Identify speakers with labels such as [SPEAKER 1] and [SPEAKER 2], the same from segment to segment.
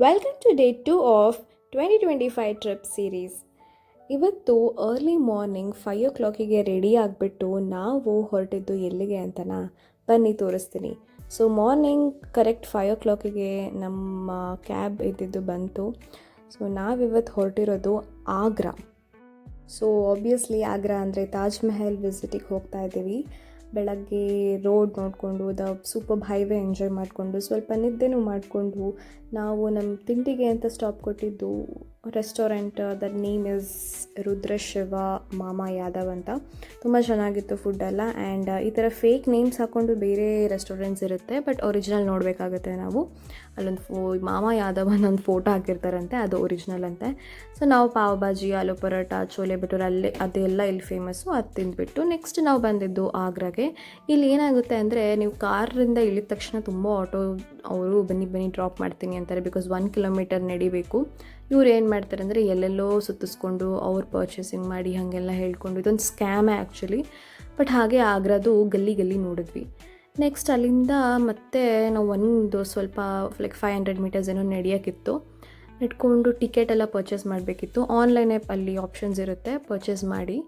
[SPEAKER 1] Welcome to day 2 of 2025 trip series. ಇವತ್ತು early morning 5 o'clock ready ಆಗಿಬಿಟ್ಟು ನಾವು ಹೊರಟಿದ್ದು ಎಲ್ಲಿಗೆ ಅಂತನಾ ಬನ್ನಿ ತೋರಿಸ್ತೀನಿ. ಸೊ ಮಾರ್ನಿಂಗ್ ಕರೆಕ್ಟ್ 5 o'clock ನಮ್ಮ ಕ್ಯಾಬ್ ಇದ್ದಿದ್ದು ಬಂತು. ಸೊ ನಾವಿವತ್ತು ಹೊರಟಿರೋದು ಆಗ್ರಾ. ಸೊ ಆಬ್ವಿಯಸ್ಲಿ ಆಗ್ರಾ ಅಂದರೆ ತಾಜ್ ಮಹಲ್ ವಿಸಿಟಿಗೆ ಹೋಗ್ತಾ ಇದ್ದೀವಿ. ಬೆಳಗ್ಗೆ ರೋಡ್ ನೋಡಿಕೊಂಡು ಸೂಪರ್ ಹೈವೇ ಎಂಜಾಯ್ ಮಾಡಿಕೊಂಡು ಸ್ವಲ್ಪ ನಿದ್ದೆನೂ ಮಾಡಿಕೊಂಡು ನಾವು ನಮ್ಮ ತಿಂಡಿಗೆ ಅಂತ ಸ್ಟಾಪ್ ಕೊಟ್ಟಿದ್ದು ರೆಸ್ಟೋರೆಂಟ್ ದಟ್ ನೇಮ್ ಇಸ್ ರುದ್ರಶಿವ ಮಾಮಾ ಯಾದವ್ ಅಂತ. ತುಂಬ ಚೆನ್ನಾಗಿತ್ತು ಫುಡ್ಡೆಲ್ಲ. ಆ್ಯಂಡ್ ಈ ಥರ ಫೇಕ್ ನೇಮ್ಸ್ ಹಾಕ್ಕೊಂಡು ಬೇರೆ ರೆಸ್ಟೋರೆಂಟ್ಸ್ ಇರುತ್ತೆ, ಬಟ್ ಒರಿಜಿನಲ್ ನೋಡಬೇಕಾಗುತ್ತೆ ನಾವು. ಅಲ್ಲೊಂದು ಮಾಮಾ ಯಾದವ್ ಅನ್ನೊಂದು ಫೋಟೋ ಹಾಕಿರ್ತಾರಂತೆ, ಅದು ಒರಿಜಿನಲ್ ಅಂತೆ. ಸೊ ನಾವು ಪಾವ್ ಭಾಜಿ, ಆಲೂ ಪರೋಟ, ಚೋಲೆ ಭಟೂರೆ ಅಲ್ಲೇ ಅದೆಲ್ಲ ಇಲ್ಲಿ ಫೇಮಸ್ಸು, ಅದು ತಿಂದುಬಿಟ್ಟು ನೆಕ್ಸ್ಟ್ ನಾವು ಬಂದಿದ್ದು ಆಗ್ರಾಗೆ. ಇಲ್ಲಿ ಏನಾಗುತ್ತೆ ಅಂದರೆ ನೀವು ಕಾರಿಂದ ಇಳಿದ ತಕ್ಷಣ ತುಂಬ ಆಟೋ ಅವರು ಬನ್ನಿ ಡ್ರಾಪ್ ಮಾಡ್ತೀನಿ ಅಂತಾರೆ, ಬಿಕಾಸ್ 1 kilometer ನಡಿಬೇಕು. ಇವ್ರು ಏನು ಮಾಡ್ತಾರೆ ಅಂದರೆ ಎಲ್ಲೆಲ್ಲೋ ಸುತ್ತಿಸ್ಕೊಂಡು ಅವ್ರು ಪರ್ಚೇಸಿಂಗ್ ಮಾಡಿ ಹಾಗೆಲ್ಲ ಹೇಳ್ಕೊಂಡು, ಇದೊಂದು ಸ್ಕ್ಯಾಮೇ ಆ್ಯಕ್ಚುಲಿ. ಬಟ್ ಹಾಗೆ ಆಗ್ರಾದು ಗಲ್ಲಿ ನೋಡಿದ್ವಿ. ನೆಕ್ಸ್ಟ್ ಅಲ್ಲಿಂದ ಮತ್ತೆ ನಾವು ಒಂದು ಸ್ವಲ್ಪ ಲೈಕ್ 500 meters ಏನೋ ನಡೆಯೋಕ್ಕಿತ್ತು. ಇಟ್ಕೊಂಡು ಟಿಕೆಟ್ ಎಲ್ಲ ಪರ್ಚೇಸ್ ಮಾಡಬೇಕಿತ್ತು. ಆನ್ಲೈನ್ ಅಲ್ಲಿ ಆಪ್ಷನ್ಸ್ ಇರುತ್ತೆ, ಪರ್ಚೇಸ್ ಮಾಡಿ.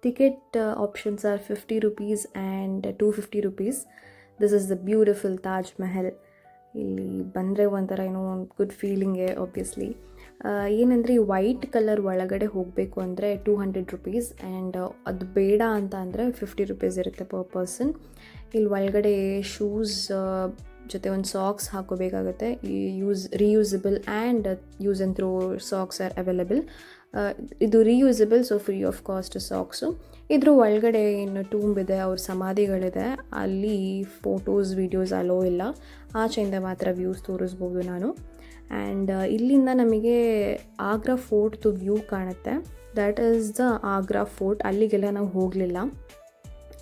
[SPEAKER 1] Ticket options are 50 rupees and 250 rupees. This is the beautiful Taj Mahal. ಇಲ್ಲಿ ಬಂದರೆ ಒಂಥರ ಏನೋ ಒಂದು ಗುಡ್ ಫೀಲಿಂಗೇ ಆಬ್ವಿಯಸ್ಲಿ. ಏನಂದರೆ ಈ ವೈಟ್ ಕಲರ್ ಒಳಗಡೆ ಹೋಗಬೇಕು ಅಂದರೆ 200 rupees ಆ್ಯಂಡ್ ಅದು ಬೇಡ ಅಂತ ಅಂದರೆ 50 rupees ಇರುತ್ತೆ ಪರ್ ಪರ್ಸನ್. ಇಲ್ಲಿ ಒಳಗಡೆ ಶೂಸ್ ಜೊತೆ ಒಂದು ಸಾಕ್ಸ್ ಹಾಕೋಬೇಕಾಗುತ್ತೆ. ಈ reusable and use and throw socks are available. ಇದು reusable, so free of cost socks. ಇದ್ರ ಒಳಗಡೆ ಇನ್ನು ಟೂಂಬ್ ಇದೆ, ಅವ್ರ ಸಮಾಧಿಗಳಿದೆ. ಅಲ್ಲಿ ಫೋಟೋಸ್ ವೀಡಿಯೋಸ್ ಅಲೋ ಇಲ್ಲ, ಆಚೆಯಿಂದ ಮಾತ್ರ ವ್ಯೂಸ್ ತೋರಿಸ್ಬೋದು ನಾನು. ಆ್ಯಂಡ್ ಇಲ್ಲಿಂದ ನಮಗೆ ಆಗ್ರಾ ಫೋರ್ಟ್ದು ವ್ಯೂ ಕಾಣುತ್ತೆ. That is the Agra fort. ಅಲ್ಲಿಗೆಲ್ಲ ನಾವು ಹೋಗಲಿಲ್ಲ.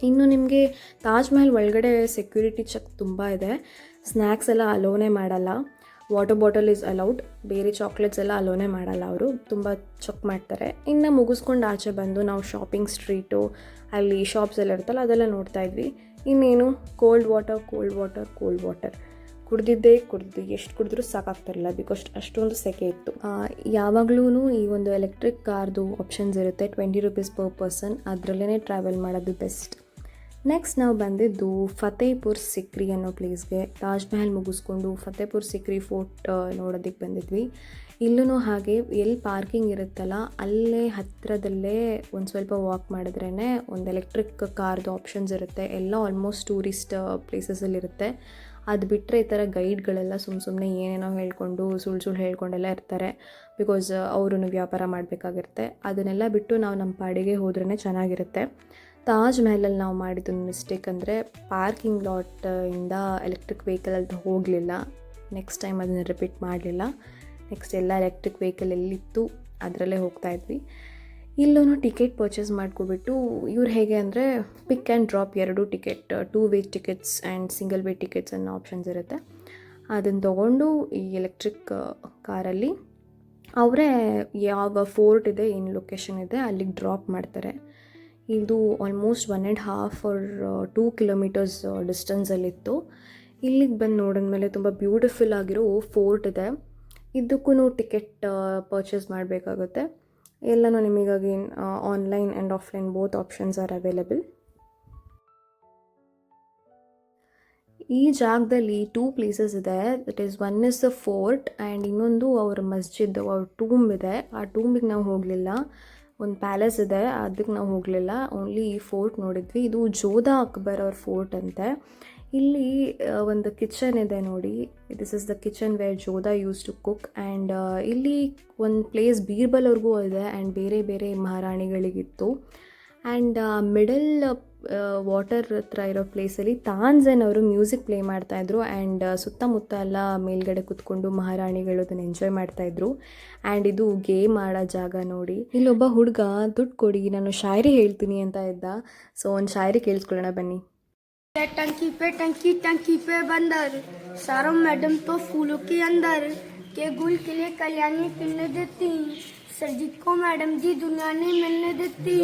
[SPEAKER 1] ಇನ್ನು ನಿಮಗೆ ತಾಜ್ ಮಹಲ್ ಒಳಗಡೆ ಸೆಕ್ಯೂರಿಟಿ ಚೆಕ್ ತುಂಬ ಇದೆ. ಸ್ನ್ಯಾಕ್ಸ್ ಎಲ್ಲ ಅಲೋನೇ ಮಾಡಲ್ಲ. ವಾಟರ್ ಬಾಟಲ್ ಈಸ್ ಅಲೌಡ್, ಬೇರೆ ಚಾಕ್ಲೇಟ್ಸ್ ಎಲ್ಲ ಅಲೋನೇ ಮಾಡಲ್ಲ ಅವರು, ತುಂಬ ಚೆಕ್ ಮಾಡ್ತಾರೆ. ಇನ್ನು ಮುಗಿಸ್ಕೊಂಡು ಆಚೆ ಬಂದು ನಾವು ಶಾಪಿಂಗ್ ಸ್ಟ್ರೀಟು, ಅಲ್ಲಿ ಶಾಪ್ಸ್ ಎಲ್ಲ ಇರುತ್ತಲ್ಲ ಅದೆಲ್ಲ ನೋಡ್ತಾ ಇದ್ವಿ. ಇನ್ನೇನು ಕೋಲ್ಡ್ ವಾಟರ್ ಕುಡ್ದಿದ್ದೇ ಎಷ್ಟು ಕುಡಿದ್ರೂ ಸಾಕಾಗ್ತಿರಲಿಲ್ಲ, ಬಿಕಾಸ್ ಅಷ್ಟೊಂದು ಸೆಕೆ ಇತ್ತು. ಯಾವಾಗಲೂ ಈ ಒಂದು ಎಲೆಕ್ಟ್ರಿಕ್ ಕಾರ್ದು ಆಪ್ಷನ್ಸ್ ಇರುತ್ತೆ, 20 rupees ಪರ್ ಪರ್ಸನ್. ಅದರಲ್ಲೇ ಟ್ರಾವೆಲ್ ಮಾಡೋದು ಬೆಸ್ಟ್. ನೆಕ್ಸ್ಟ್ ನಾವು ಬಂದಿದ್ದು ಫತೇಪುರ್ ಸಿಕ್ರಿ ಅನ್ನೋ ಪ್ಲೇಸ್ಗೆ. ತಾಜ್ ಮಹಲ್ ಮುಗಿಸ್ಕೊಂಡು ಫತೇಪುರ್ ಸಿಕ್ರಿ ಫೋರ್ಟ್ ನೋಡೋದಕ್ಕೆ ಬಂದಿದ್ವಿ. ಇಲ್ಲೂ ಹಾಗೆ ಎಲ್ಲಿ ಪಾರ್ಕಿಂಗ್ ಇರುತ್ತಲ್ಲ ಅಲ್ಲೇ ಹತ್ತಿರದಲ್ಲೇ ಒಂದು ಸ್ವಲ್ಪ ವಾಕ್ ಮಾಡಿದ್ರೇ ಒಂದು ಎಲೆಕ್ಟ್ರಿಕ್ ಕಾರ್ದು ಆಪ್ಷನ್ಸ್ ಇರುತ್ತೆ. ಎಲ್ಲ ಆಲ್ಮೋಸ್ಟ್ ಟೂರಿಸ್ಟ್ ಪ್ಲೇಸಸಲ್ಲಿರುತ್ತೆ. ಅದು ಬಿಟ್ಟರೆ ಈ ಥರ ಗೈಡ್ಗಳೆಲ್ಲ ಸುಮ್ಮನೆ ಏನೇನೋ ಹೇಳ್ಕೊಂಡು ಸುಳ್ಳು ಹೇಳ್ಕೊಂಡೆಲ್ಲ ಇರ್ತಾರೆ, ಬಿಕಾಸ್ ಅವ್ರೂ ವ್ಯಾಪಾರ ಮಾಡಬೇಕಾಗಿರುತ್ತೆ. ಅದನ್ನೆಲ್ಲ ಬಿಟ್ಟು ನಾವು ನಮ್ಮ ಪಾಡಿಗೆ ಹೋದ್ರೇ ಚೆನ್ನಾಗಿರುತ್ತೆ. ತಾಜ್ ಮಹಲಲ್ಲಿ ನಾವು ಮಾಡಿದ್ದೊಂದು ಮಿಸ್ಟೇಕ್ ಅಂದರೆ ಪಾರ್ಕಿಂಗ್ ಲಾಟಿಂದ ಎಲೆಕ್ಟ್ರಿಕ್ ವೆಹಿಕಲಲ್ಲಿ ಹೋಗಲಿಲ್ಲ. ನೆಕ್ಸ್ಟ್ ಟೈಮ್ ಅದನ್ನು ರಿಪೀಟ್ ಮಾಡಲಿಲ್ಲ. ನೆಕ್ಸ್ಟ್ ಎಲ್ಲ ಎಲೆಕ್ಟ್ರಿಕ್ ವೆಹಿಕಲ್ ಎಲ್ಲಿತ್ತು ಅದರಲ್ಲೇ ಹೋಗ್ತಾಯಿದ್ವಿ. ಇಲ್ಲೂ ಟಿಕೆಟ್ ಪರ್ಚೇಸ್ ಮಾಡ್ಕೊಬಿಟ್ಟು ಇವ್ರು ಹೇಗೆ ಅಂದರೆ pick and drop 2 ticket, 2 way tickets and single way tickets ಅನ್ನೋ ಆಪ್ಷನ್ಸ್ ಇರುತ್ತೆ. ಅದನ್ನು ತೊಗೊಂಡು ಈ ಎಲೆಕ್ಟ್ರಿಕ್ ಕಾರಲ್ಲಿ ಅವರೇ ಯಾವ ಫೋರ್ಟ್ ಇದೆ, ಏನು ಲೊಕೇಶನ್ ಇದೆ ಅಲ್ಲಿಗೆ ಡ್ರಾಪ್ ಮಾಡ್ತಾರೆ. ಇದು ಆಲ್ಮೋಸ್ಟ್ 1.5 or 2 kilometers ಡಿಸ್ಟೆನ್ಸಲ್ಲಿತ್ತು. ಇಲ್ಲಿಗೆ ಬಂದು ನೋಡಿದ್ಮೇಲೆ ತುಂಬ ಬ್ಯೂಟಿಫುಲ್ ಆಗಿರೋ ಫೋರ್ಟ್ ಇದೆ. ಇದಕ್ಕೂ ಟಿಕೆಟ್ ಪರ್ಚೇಸ್ ಮಾಡಬೇಕಾಗುತ್ತೆ. ಎಲ್ಲನೂ ನಿಮಗಾಗಿ online and offline both options are available. ಈ ಜಾಗದಲ್ಲಿ 2 places ಇದೆ. That is one is the fort and ಇನ್ನೊಂದು ಅವ್ರ ಮಸ್ಜಿದ್, ಅವ್ರ ಟೂಂಬ್ ಇದೆ. ಆ ಟೂಂಬಿಗೆ ನಾವು ಹೋಗಲಿಲ್ಲ. ಒಂದು ಪ್ಯಾಲೇಸ್ ಇದೆ, ಅದಕ್ಕೆ ನಾವು ಹೋಗಲಿಲ್ಲ. ಓನ್ಲಿ ಈ ಫೋರ್ಟ್ ನೋಡಿದ್ವಿ. ಇದು ಜೋಧಾ ಅಕ್ಬರ್ ಅವ್ರ ಫೋರ್ಟ್ ಅಂತೆ. ಇಲ್ಲಿ ಒಂದು ಕಿಚನ್ ಇದೆ ನೋಡಿ. This is the kitchen where Jodha use to cook. And ಇಲ್ಲಿ ಒಂದು ಪ್ಲೇಸ್ ಬೀರ್ಬಲ್ ಅವ್ರಿಗೂ ಇದೆ ಆ್ಯಂಡ್ ಬೇರೆ ಮಹಾರಾಣಿಗಳಿಗಿತ್ತು. ಆ್ಯಂಡ್ ಮಿಡಲ್ ವಾಟರ್ ಹತ್ರ ಇರೋ ಪ್ಲೇಸಲ್ಲಿ ತಾನ್ಸೆನ್ ಅವರು ಮ್ಯೂಸಿಕ್ ಪ್ಲೇ ಮಾಡ್ತಾಯಿದ್ರು. ಆ್ಯಂಡ್ ಸುತ್ತಮುತ್ತ ಎಲ್ಲ ಮೇಲ್ಗಡೆ ಕೂತ್ಕೊಂಡು ಮಹಾರಾಣಿಗಳು ಅದನ್ನು ಎಂಜಾಯ್ ಮಾಡ್ತಾಯಿದ್ರು. ಆ್ಯಂಡ್ ಇದು ಗೇಮ್ ಆಡೋ ಜಾಗ ನೋಡಿ. ಇಲ್ಲೊಬ್ಬ ಹುಡುಗ ದುಡ್ಡು ಕೊಡಿ ನಾನು ಶಾಯರಿ ಹೇಳ್ತೀನಿ ಅಂತ ಇದ್ದ. ಸೊ ಒಂದು ಶಾಯರಿ ಕೇಳಿಸ್ಕೊಳ್ಳೋಣ ಬನ್ನಿ.
[SPEAKER 2] टंकी पे बंदर सारों मैडम तो फूलों के अंदर के गुल के लिए कल्याणी पिलने देती सरजीत को मैडम जी दुनिया ने मिलने देती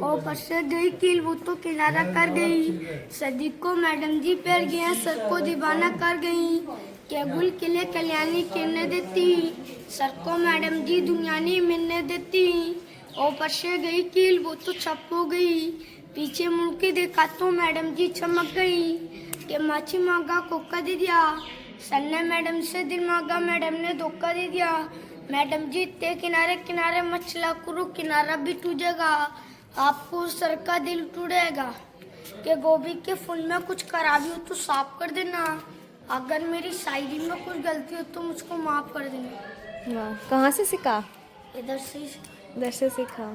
[SPEAKER 2] और पर से गई किल वो तो किनारा कर गई सरजीत को मैडम जी पैर गया सर को दीवाना कर गई केबुल के लिए कल्याणी किरने देती, सर को मैडम जी दुनिया नहीं मिलने देती। ऊपर से गई कील वो तो छप हो गई, पीछे मुड़ के देखा तो मैडम जी चमक गई। के माची मांगा कोका दे दिया, सर ने मैडम से दिल मांगा, मैडम ने धोखा दे दिया। मैडम जी ते किनारे किनारे मछला करो, किनारा भी टूटेगा, आपको सर का दिल टूटेगा। के गोभी के फूल में कुछ खराबी हो तो साफ कर देना, अगर मेरी शायरी में कुछ गलती हो तो मुझको माफ़ कर देना।
[SPEAKER 1] वाह, कहाँ से सीखा?
[SPEAKER 2] इधर से ही
[SPEAKER 1] इधर से सीखा।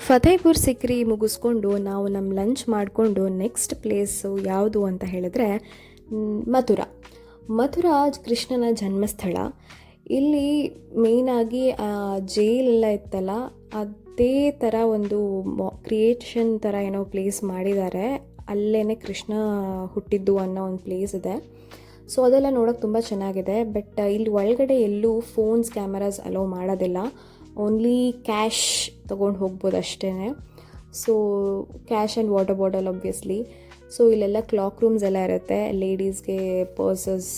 [SPEAKER 1] ಫತೇಪುರ್ ಸಿಕ್ರಿ ಮುಗಿಸ್ಕೊಂಡು ನಾವು ನಮ್ಮ ಲಂಚ್ ಮಾಡಿಕೊಂಡು ನೆಕ್ಸ್ಟ್ ಪ್ಲೇಸು ಯಾವುದು ಅಂತ ಹೇಳಿದ್ರೆ ಮಥುರಾ. ಮಥುರಾ ಕೃಷ್ಣನ ಜನ್ಮಸ್ಥಳ. ಇಲ್ಲಿ ಮೇಯ್ನಾಗಿ ಜೈಲೆಲ್ಲ ಇತ್ತಲ್ಲ, ಅದೇ ಥರ ಒಂದು ಕ್ರಿಯೇಷನ್ ಥರ ಏನೋ ಪ್ಲೇಸ್ ಮಾಡಿದ್ದಾರೆ. ಅಲ್ಲೇ ಕೃಷ್ಣ ಹುಟ್ಟಿದ್ದು ಅನ್ನೋ ಒಂದು ಪ್ಲೇಸ್ ಇದೆ. ಸೊ ಅದೆಲ್ಲ ನೋಡೋಕೆ ತುಂಬ ಚೆನ್ನಾಗಿದೆ. ಬಟ್ ಇಲ್ಲಿ ಒಳಗಡೆ ಎಲ್ಲೂ ಫೋನ್ಸ್ ಕ್ಯಾಮರಾಸ್ ಅಲೋ ಮಾಡೋದಿಲ್ಲ. ಓನ್ಲಿ ಕ್ಯಾಶ್ ತೊಗೊಂಡು ಹೋಗ್ಬೋದು ಅಷ್ಟೇ. So cash and water bottle obviously. So ಇಲ್ಲೆಲ್ಲ ಕ್ಲಾಕ್ ರೂಮ್ಸ್ ಎಲ್ಲ ಇರುತ್ತೆ. ಲೇಡೀಸ್ಗೆ ಪರ್ಸಸ್,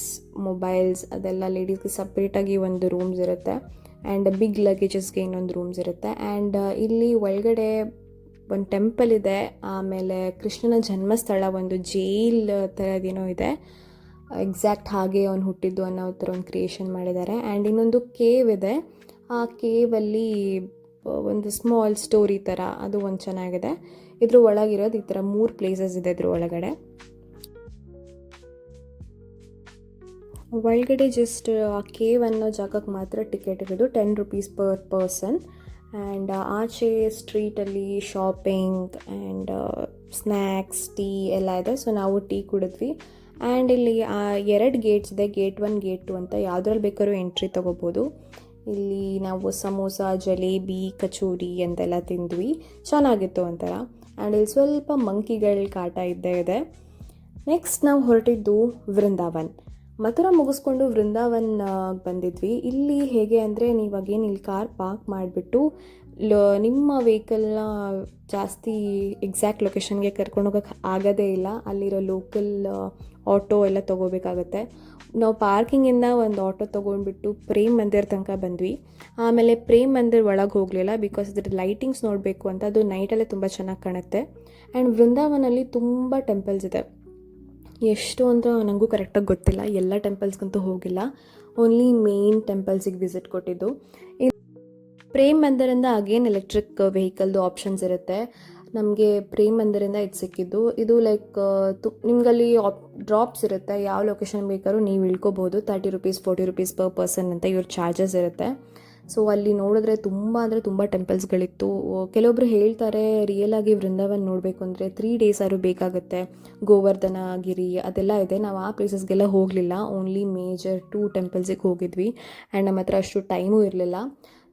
[SPEAKER 1] ಮೊಬೈಲ್ಸ್ ಅದೆಲ್ಲ ಲೇಡೀಸ್ಗೆ ಸಪ್ರೇಟಾಗಿ ಒಂದು ರೂಮ್ಸ್ ಇರುತ್ತೆ. ಆ್ಯಂಡ್ ಬಿಗ್ ಲಗೇಜಸ್ಗೆ ಇನ್ನೊಂದು ರೂಮ್ಸ್ ಇರುತ್ತೆ. ಆ್ಯಂಡ್ ಇಲ್ಲಿ ಒಳಗಡೆ ಒಂದು ಟೆಂಪಲ್ ಇದೆ. ಆಮೇಲೆ ಕೃಷ್ಣನ ಜನ್ಮಸ್ಥಳ ಒಂದು ಜೈಲ್ ಥರದೇನೋ ಇದೆ. ಎಕ್ಸಾಕ್ಟ್ ಹಾಗೆ ಅವ್ನು ಹುಟ್ಟಿದ್ದು ಅನ್ನೋ ಥರ ಒಂದು ಕ್ರಿಯೇಷನ್ ಮಾಡಿದ್ದಾರೆ. ಆ್ಯಂಡ್ ಇನ್ನೊಂದು ಕೇವ್ ಇದೆ. ಆ ಕೇವಲ್ಲಿ ಒಂದು ಸ್ಮಾಲ್ ಸ್ಟೋರಿ ಥರ ಅದು ಒಂದು ಚೆನ್ನಾಗಿದೆ. ಇದ್ರ ಒಳಗಿರೋದು ಈ ಥರ 3 ಪ್ಲೇಸಸ್ ಇದೆ ಇದ್ರ ಒಳಗಡೆ. ಒಳಗಡೆ ಜಸ್ಟ್ ಆ ಕೇವ್ ಅನ್ನೋ ಜಾಗಕ್ಕೆ ಮಾತ್ರ ಟಿಕೆಟ್ ಇರೋದು, 10 rupees ಪರ್ ಪರ್ಸನ್. ಆ್ಯಂಡ್ ಆಚೆ ಸ್ಟ್ರೀಟಲ್ಲಿ ಶಾಪಿಂಗ್ ಆ್ಯಂಡ್ ಸ್ನ್ಯಾಕ್ಸ್, ಟೀ ಎಲ್ಲ ಇದೆ. ಸೊ ನಾವು ಟೀ ಕುಡಿದ್ವಿ. ಆ್ಯಂಡ್ ಇಲ್ಲಿ 2 ಗೇಟ್ಸ್ ಇದೆ, ಗೇಟ್ 1 ಗೇಟ್ 2 ಅಂತ. ಯಾವುದ್ರಲ್ಲಿ ಬೇಕಾದ್ರೂ ಎಂಟ್ರಿ ತೊಗೋಬೋದು. ಇಲ್ಲಿ ನಾವು ಸಮೋಸ, ಜಲೇಬಿ, ಕಚೋರಿ ಅಂತೆಲ್ಲ ತಿಂದ್ವಿ. ಚೆನ್ನಾಗಿತ್ತು ಒಂಥರ. ಆ್ಯಂಡ್ ಇಲ್ಲಿ ಸ್ವಲ್ಪ ಮಂಕಿಗಳ ಕಾಟ ಇದ್ದೇ ಇದೆ. ನೆಕ್ಸ್ಟ್ ನಾವು ಹೊರಟಿದ್ದು ವೃಂದಾವನ್. ಮಥುರಾ ಮುಗಿಸ್ಕೊಂಡು ವೃಂದಾವನ್ ಬಂದಿದ್ವಿ. ಇಲ್ಲಿ ಹೇಗೆ ಅಂದರೆ, ನೀವಾಗೇನು ಇಲ್ಲಿ ಕಾರ್ ಪಾರ್ಕ್ ಮಾಡಿಬಿಟ್ಟು ನಿಮ್ಮ ವೆಹಿಕಲ್ನ ಜಾಸ್ತಿ ಎಕ್ಸಾಕ್ಟ್ ಲೊಕೇಶನ್ಗೆ ಕರ್ಕೊಂಡು ಹೋಗೋಕ್ಕೆ ಆಗೋದೇ ಇಲ್ಲ. ಅಲ್ಲಿರೋ ಲೋಕಲ್ ಆಟೋ ಎಲ್ಲ ತೊಗೋಬೇಕಾಗತ್ತೆ. ನಾವು ಪಾರ್ಕಿಂಗಿಂದ ಒಂದು ಆಟೋ ತೊಗೊಂಡ್ಬಿಟ್ಟು ಪ್ರೇಮ್ ಮಂದಿರ್ ತನಕ ಬಂದ್ವಿ. ಆಮೇಲೆ ಪ್ರೇಮ್ ಮಂದಿರ್ ಒಳಗೆ ಹೋಗಲಿಲ್ಲ, ಬಿಕಾಸ್ ಅದ್ರ ಲೈಟಿಂಗ್ಸ್ ನೋಡಬೇಕು ಅಂತ. ಅದು ನೈಟಲ್ಲೇ ತುಂಬ ಚೆನ್ನಾಗಿ ಕಾಣುತ್ತೆ. ಆ್ಯಂಡ್ ವೃಂದಾವನಲ್ಲಿ ತುಂಬ ಟೆಂಪಲ್ಸ್ ಇದೆ. ಎಷ್ಟು ಅಂತ ನನಗೂ ಕರೆಕ್ಟಾಗಿ ಗೊತ್ತಿಲ್ಲ, ಎಲ್ಲ ಟೆಂಪಲ್ಸ್ಗಂತೂ ಹೋಗಿಲ್ಲ. ಓನ್ಲಿ ಮೇನ್ ಟೆಂಪಲ್ಸಿಗೆ ವಿಸಿಟ್ ಕೊಟ್ಟಿದ್ದು. ಪ್ರೇಮ್ ಮಂದಿರಿಂದ ಅಗೇನ್ ಎಲೆಕ್ಟ್ರಿಕ್ ವೆಹಿಕಲ್ದು ಆಪ್ಷನ್ಸ್ ಇರುತ್ತೆ. ನಮಗೆ ಪ್ರೇಮ್ ಮಂದಿರಿಂದ ಇದು ಸಿಕ್ಕಿದ್ದು. ಇದು ಲೈಕ್ ನಿಮ್ಗಲ್ಲಿ ಡ್ರಾಪ್ಸ್ ಇರುತ್ತೆ. ಯಾವ ಲೊಕೇಶನ್ ಬೇಕಾದ್ರೂ ನೀವು ಇಳ್ಕೊಬೋದು. 30 rupees 40 rupees ಪರ್ ಪರ್ಸನ್ ಅಂತ ಇವ್ರ ಚಾರ್ಜಸ್ ಇರುತ್ತೆ. ಸೊ ಅಲ್ಲಿ ನೋಡಿದ್ರೆ ತುಂಬ ಅಂದರೆ ತುಂಬ ಟೆಂಪಲ್ಸ್ಗಳಿತ್ತು. ಕೆಲವೊಬ್ರು ಹೇಳ್ತಾರೆ ರಿಯಲಾಗಿ ವೃಂದಾವನ್ ನೋಡಬೇಕು ಅಂದರೆ 3 days ಆದ್ರೂ ಬೇಕಾಗುತ್ತೆ. ಗೋವರ್ಧನ ಗಿರಿ ಅದೆಲ್ಲ ಇದೆ. ನಾವು ಆ ಪ್ಲೇಸಸ್ಗೆಲ್ಲ ಹೋಗಲಿಲ್ಲ. ಓನ್ಲಿ ಮೇಜರ್ 2 ಟೆಂಪಲ್ಸಿಗೆ ಹೋಗಿದ್ವಿ. ಆ್ಯಂಡ್ ನಮ್ಮ ಹತ್ರ ಅಷ್ಟು ಟೈಮೂ ಇರಲಿಲ್ಲ.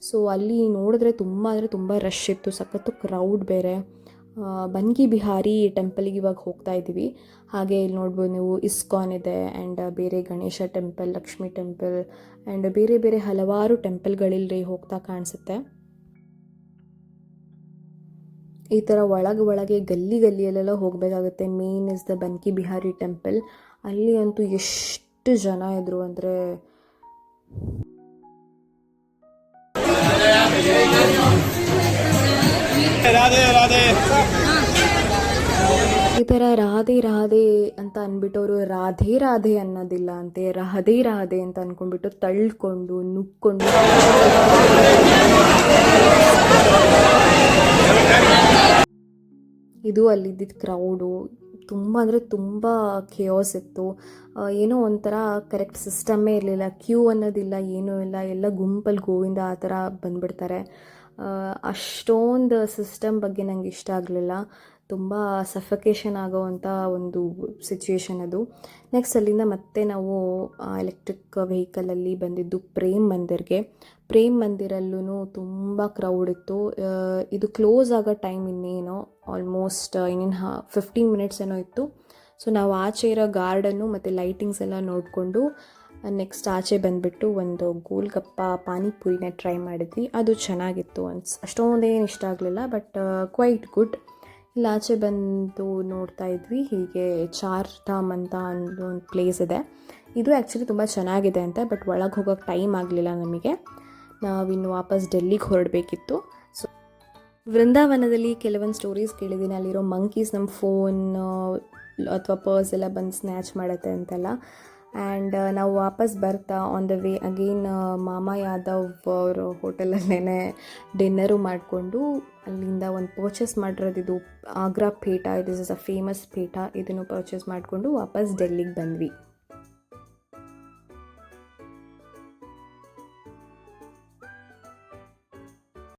[SPEAKER 1] ಸೊ ಅಲ್ಲಿ ನೋಡಿದ್ರೆ ತುಂಬ ಅಂದರೆ ತುಂಬ ರಶ್ ಇತ್ತು, ಸಖತ್ತು ಕ್ರೌಡ್ ಬೇರೆ. ಬನ್ಗಿ ಬಿಹಾರಿ ಟೆಂಪಲಿಗೆ ಇವಾಗ ಹೋಗ್ತಾ ಇದ್ದೀವಿ. ಹಾಗೆ ಇಲ್ಲಿ ನೋಡ್ಬೋದು ನೀವು, ಇಸ್ಕಾನ್ ಇದೆ. ಆ್ಯಂಡ್ ಬೇರೆ Ganesha temple, Lakshmi temple and ಬೇರೆ ಬೇರೆ ಹಲವಾರು ಟೆಂಪಲ್ಗಳಿಲ್ಲಿ ಹೋಗ್ತಾ ಕಾಣಿಸುತ್ತೆ. ಈ ಥರ ಒಳಗೆ ಗಲ್ಲಿಯಲ್ಲೆಲ್ಲ ಹೋಗಬೇಕಾಗುತ್ತೆ. Main is the Banke Bihari temple. ಅಲ್ಲಿ ಅಂತೂ ಎಷ್ಟು ಜನ ಇದ್ರು ಅಂದರೆ, ಈ ಥರ ರಾಧೆ ರಾಧೆ ಅಂತ ಅಂದ್ಬಿಟ್ಟವರು ರಾಧೆ ರಾಧೆ ಅನ್ನೋದಿಲ್ಲ ಅಂತೆ, ರಾಧೆ ರಾಧೆ ಅಂತ ಅಂದ್ಕೊಂಡ್ಬಿಟ್ಟು ತಳ್ಕೊಂಡು ನುಕ್ಕೊಂಡು ಇದು ಅಲ್ಲಿದ್ದಿದ್ದು ಕ್ರೌಡು. ತುಂಬ ಅಂದರೆ ತುಂಬ ಖೇಯಾಸ್ ಇತ್ತು. ಏನೋ ಒಂಥರ ಕರೆಕ್ಟ್ ಸಿಸ್ಟಮ್ಮೇ ಇರಲಿಲ್ಲ. ಕ್ಯೂ ಅನ್ನೋದಿಲ್ಲ, ಏನೂ ಇಲ್ಲ. ಎಲ್ಲ ಗುಂಪಲ್ಲಿ ಗೋವಿಂದ ಆ ಥರ ಬಂದುಬಿಡ್ತಾರೆ. ಅಷ್ಟೊಂದು ಸಿಸ್ಟಮ್ ಬಗ್ಗೆ ನಂಗೆ ಇಷ್ಟ ಆಗಲಿಲ್ಲ. ತುಂಬ ಸಫಕೇಷನ್ ಆಗೋವಂಥ ಒಂದು ಸಿಚುವೇಶನ್ ಅದು. ನೆಕ್ಸ್ಟ್ ಅಲ್ಲಿಂದ ಮತ್ತೆ ನಾವು ಎಲೆಕ್ಟ್ರಿಕ್ ವೆಹಿಕಲಲ್ಲಿ ಬಂದಿದ್ದು ಪ್ರೇಮ್ ಮಂದಿರ್ಗೆ. ಪ್ರೇಮ್ ಮಂದಿರಲ್ಲೂ ತುಂಬ ಕ್ರೌಡ್ ಇತ್ತು. ಇದು ಕ್ಲೋಸ್ ಆಗೋ ಟೈಮ್ ಇನ್ನೇನೋ ಆಲ್ಮೋಸ್ಟ್ ಇನ್ನೇನು 15 minutes ಏನೋ ಇತ್ತು. ಸೊ ನಾವು ಆಚೆ ಇರೋ ಗಾರ್ಡನ್ನು ಮತ್ತು ಲೈಟಿಂಗ್ಸ್ ಎಲ್ಲ ನೋಡಿಕೊಂಡು ನೆಕ್ಸ್ಟ್ ಆಚೆ ಬಂದುಬಿಟ್ಟು ಒಂದು ಗೋಲ್ಗಪ್ಪ ಪಾನಿಪುರಿನ ಟ್ರೈ ಮಾಡಿದ್ವಿ. ಅದು ಚೆನ್ನಾಗಿತ್ತು. ಅಷ್ಟೊಂದೇನು ಇಷ್ಟ ಆಗಲಿಲ್ಲ, ಬಟ್ ಕ್ವೈಟ್ ಗುಡ್. ಇಲ್ಲಿ ಆಚೆ ಬಂದು ನೋಡ್ತಾ ಇದ್ವಿ. ಹೀಗೆ ಚಾರ್ ಧಾಮ್ ಅಂತ ಒಂದು ಪ್ಲೇಸ್ ಇದೆ. ಇದು ಆ್ಯಕ್ಚುಲಿ ತುಂಬ ಚೆನ್ನಾಗಿದೆ ಅಂತೆ, ಬಟ್ ಒಳಗೆ ಹೋಗೋಕ್ಕೆ ಟೈಮ್ ಆಗಲಿಲ್ಲ ನಮಗೆ. ನಾವಿನ್ನು ವಾಪಸ್ ಡೆಲ್ಲಿಗೆ ಹೊರಡಬೇಕಿತ್ತು. ಸೊ ವೃಂದಾವನದಲ್ಲಿ ಕೆಲವೊಂದು ಸ್ಟೋರೀಸ್ ಕೇಳಿದ್ದೀನಿ, ಅಲ್ಲಿರೋ ಮಂಕೀಸ್ ನಮ್ಮ ಫೋನ್ ಅಥವಾ ಪರ್ಸ್ ಎಲ್ಲ ಬಂದು ಸ್ನ್ಯಾಚ್ ಮಾಡುತ್ತೆ ಅಂತೆಲ್ಲ. ಆ್ಯಂಡ್ ನಾವು ವಾಪಸ್ ಬರ್ತಾ ಆನ್ ದ ವೇ ಅಗೇನ್ ಮಾಮಾ ಯಾದವ್ ಅವರು ಹೋಟೆಲಲ್ಲೇ ಡಿನ್ನರು ಮಾಡಿಕೊಂಡು ಅಲ್ಲಿಂದ ಒಂದು ಪರ್ಚೇಸ್ ಮಾಡಿರೋದು ಇದು Agra petha, it is a famous petha, ಇದನ್ನು ಪರ್ಚೇಸ್ ಮಾಡಿಕೊಂಡು ವಾಪಸ್ ಡೆಲ್ಲಿಗೆ ಬಂದ್ವಿ.